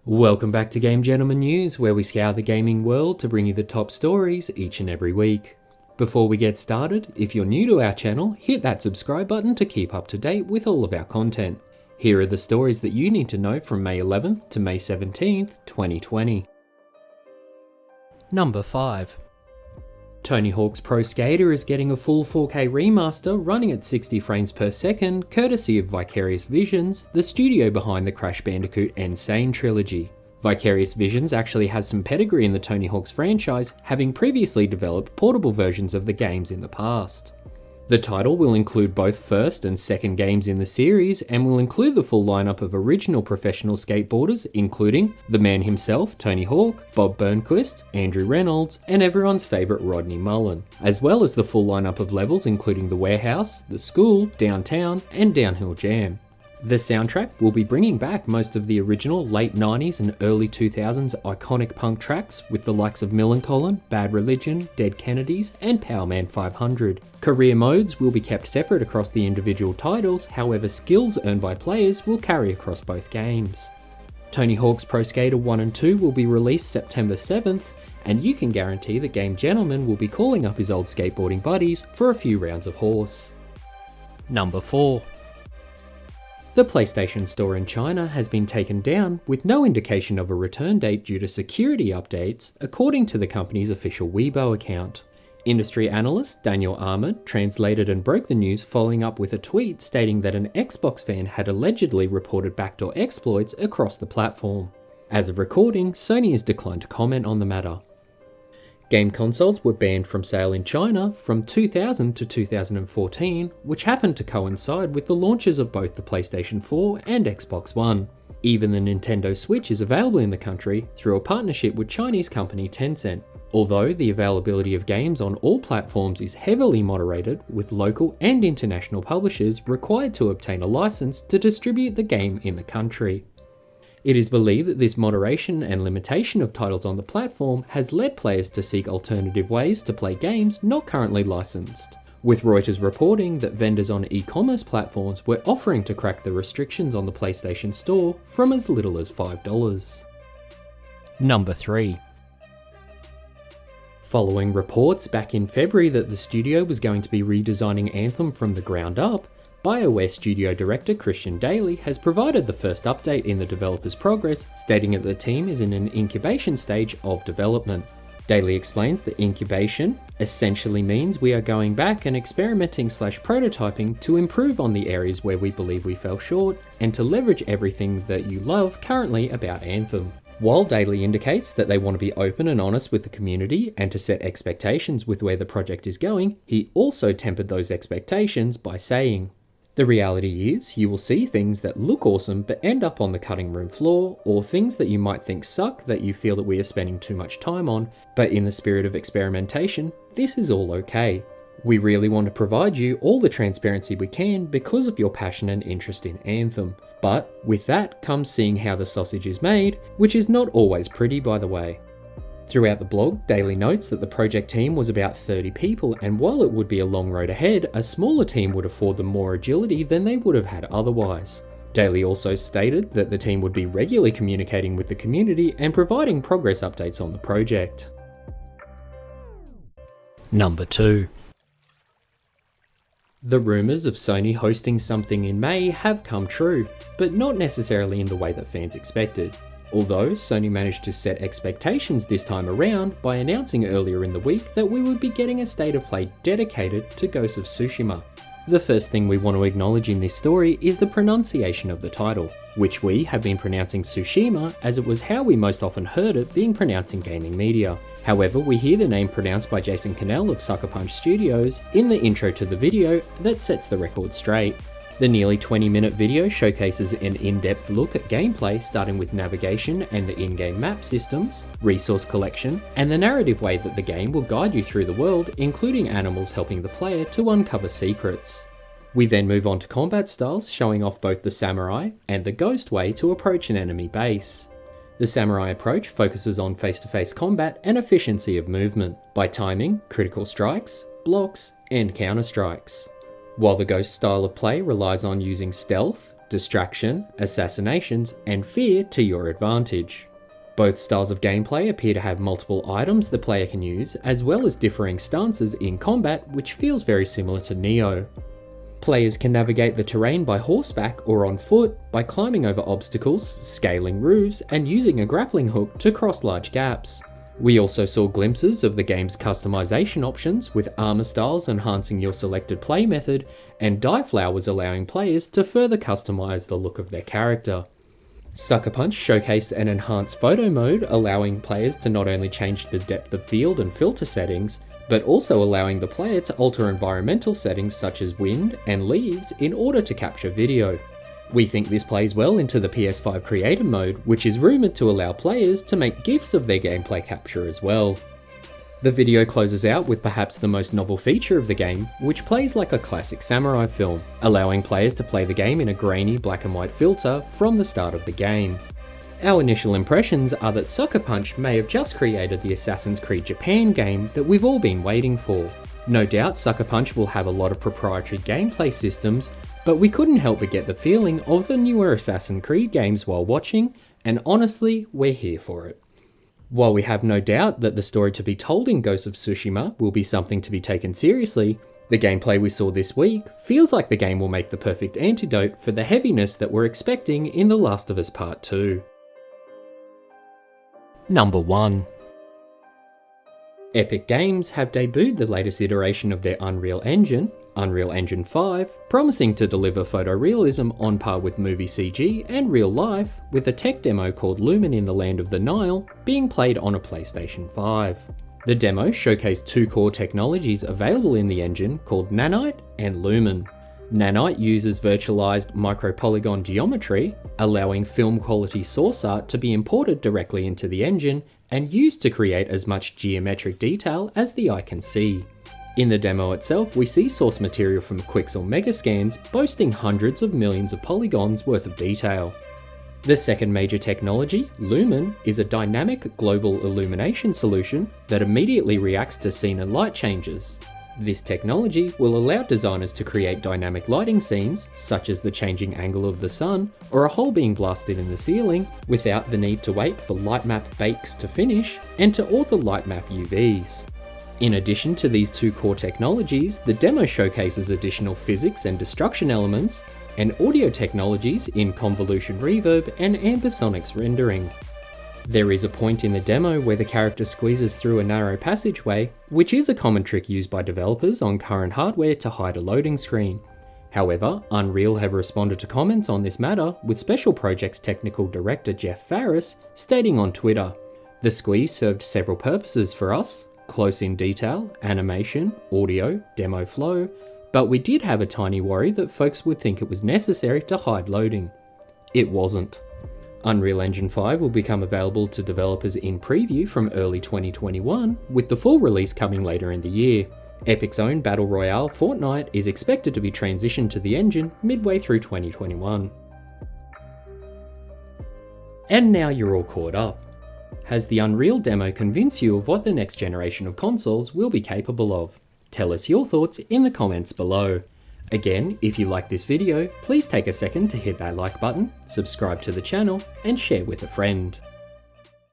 Welcome back to Game Gentleman News, where we scour the gaming world to bring you the top stories each and every week. Before we get started, if you're new to our channel, hit that subscribe button to keep up to date with all of our content. Here are the stories that you need to know from May 11th to May 17th, 2020. Number 5. Tony Hawk's Pro Skater is getting a full 4K remaster running at 60 frames per second, courtesy of Vicarious Visions, the studio behind the Crash Bandicoot Insane trilogy. Vicarious Visions actually has some pedigree in the Tony Hawk's franchise, having previously developed portable versions of the games in the past. The title will include both first and second games in the series, and will include the full lineup of original professional skateboarders, including the man himself, Tony Hawk, Bob Burnquist, Andrew Reynolds, and everyone's favourite Rodney Mullen, as well as the full lineup of levels including the warehouse, the school, downtown, and downhill jam. The soundtrack will be bringing back most of the original late 90s and early 2000s iconic punk tracks with the likes of Millencolin, Bad Religion, Dead Kennedys, and Powerman 500. Career modes will be kept separate across the individual titles, however skills earned by players will carry across both games. Tony Hawk's Pro Skater 1 and 2 will be released September 7th, and you can guarantee that Game Gentleman will be calling up his old skateboarding buddies for a few rounds of horse. Number 4. The PlayStation Store in China has been taken down with no indication of a return date due to security updates, according to the company's official Weibo account. Industry analyst Daniel Ahmed translated and broke the news, following up with a tweet stating that an Xbox fan had allegedly reported backdoor exploits across the platform. As of recording, Sony has declined to comment on the matter. Game consoles were banned from sale in China from 2000 to 2014, which happened to coincide with the launches of both the PlayStation 4 and Xbox One. Even the Nintendo Switch is available in the country through a partnership with Chinese company Tencent, although the availability of games on all platforms is heavily moderated, with local and international publishers required to obtain a license to distribute the game in the country. It is believed that this moderation and limitation of titles on the platform has led players to seek alternative ways to play games not currently licensed, with Reuters reporting that vendors on e-commerce platforms were offering to crack the restrictions on the PlayStation Store from as little as $5. Number 3. Following reports back in February that the studio was going to be redesigning Anthem from the ground up, BioWare Studio Director Christian Daly has provided the first update in the developer's progress, stating that the team is in an incubation stage of development. Daly explains that incubation essentially means we are going back and experimenting/prototyping to improve on the areas where we believe we fell short, and to leverage everything that you love currently about Anthem. While Daly indicates that they want to be open and honest with the community and to set expectations with where the project is going, he also tempered those expectations by saying, "The reality is, you will see things that look awesome but end up on the cutting room floor, or things that you might think suck that you feel that we are spending too much time on, but in the spirit of experimentation, this is all okay. We really want to provide you all the transparency we can because of your passion and interest in Anthem. But with that comes seeing how the sausage is made, which is not always pretty, by the way." Throughout the blog, Daly notes that the project team was about 30 people, and while it would be a long road ahead, a smaller team would afford them more agility than they would have had otherwise. Daly also stated that the team would be regularly communicating with the community and providing progress updates on the project. Number 2. The rumours of Sony hosting something in May have come true, but not necessarily in the way that fans expected. Although Sony managed to set expectations this time around by announcing earlier in the week that we would be getting a state of play dedicated to Ghost of Tsushima. The first thing we want to acknowledge in this story is the pronunciation of the title, which we have been pronouncing Tsushima as it was how we most often heard it being pronounced in gaming media. However, we hear the name pronounced by Jason Cannell of Sucker Punch Studios in the intro to the video that sets the record straight. The nearly 20-minute video showcases an in-depth look at gameplay, starting with navigation and the in-game map systems, resource collection, and the narrative way that the game will guide you through the world, including animals helping the player to uncover secrets. We then move on to combat styles, showing off both the samurai and the ghost way to approach an enemy base. The samurai approach focuses on face-to-face combat and efficiency of movement, by timing, critical strikes, blocks, and counter-strikes. While the ghost style of play relies on using stealth, distraction, assassinations, and fear to your advantage. Both styles of gameplay appear to have multiple items the player can use, as well as differing stances in combat, which feels very similar to Nioh. Players can navigate the terrain by horseback or on foot by climbing over obstacles, scaling roofs, and using a grappling hook to cross large gaps. We also saw glimpses of the game's customization options, with armor styles enhancing your selected play method, and die flowers allowing players to further customize the look of their character. Sucker Punch showcased an enhanced photo mode, allowing players to not only change the depth of field and filter settings, but also allowing the player to alter environmental settings such as wind and leaves in order to capture video. We think this plays well into the PS5 Creator Mode, which is rumoured to allow players to make GIFs of their gameplay capture as well. The video closes out with perhaps the most novel feature of the game, which plays like a classic samurai film, allowing players to play the game in a grainy black and white filter from the start of the game. Our initial impressions are that Sucker Punch may have just created the Assassin's Creed Japan game that we've all been waiting for. No doubt Sucker Punch will have a lot of proprietary gameplay systems, but we couldn't help but get the feeling of the newer Assassin's Creed games while watching, and honestly, we're here for it. While we have no doubt that the story to be told in Ghost of Tsushima will be something to be taken seriously, the gameplay we saw this week feels like the game will make the perfect antidote for the heaviness that we're expecting in The Last of Us Part 2. Number 1. Epic Games have debuted the latest iteration of their Unreal Engine, Unreal Engine 5, promising to deliver photorealism on par with movie CG and real life, with a tech demo called Lumen in the Land of the Nile being played on a PlayStation 5. The demo showcased two core technologies available in the engine called Nanite and Lumen. Nanite uses virtualized micropolygon geometry, allowing film quality source art to be imported directly into the engine and used to create as much geometric detail as the eye can see. In the demo itself, we see source material from Quixel Megascans boasting hundreds of millions of polygons worth of detail. The second major technology, Lumen, is a dynamic global illumination solution that immediately reacts to scene and light changes. This technology will allow designers to create dynamic lighting scenes, such as the changing angle of the sun or a hole being blasted in the ceiling, without the need to wait for lightmap bakes to finish and to author lightmap UVs. In addition to these two core technologies, the demo showcases additional physics and destruction elements, and audio technologies in convolution reverb and ambisonics rendering. There is a point in the demo where the character squeezes through a narrow passageway, which is a common trick used by developers on current hardware to hide a loading screen. However, Unreal have responded to comments on this matter, with Special Projects technical director Jeff Farris stating on Twitter, "The squeeze served several purposes for us: close-in detail, animation, audio, demo flow, but we did have a tiny worry that folks would think it was necessary to hide loading. It wasn't." Unreal Engine 5 will become available to developers in preview from early 2021, with the full release coming later in the year. Epic's own Battle Royale Fortnite is expected to be transitioned to the engine midway through 2021. And now you're all caught up. Has the Unreal demo convinced you of what the next generation of consoles will be capable of? Tell us your thoughts in the comments below. Again, if you like this video, please take a second to hit that like button, subscribe to the channel, and share with a friend.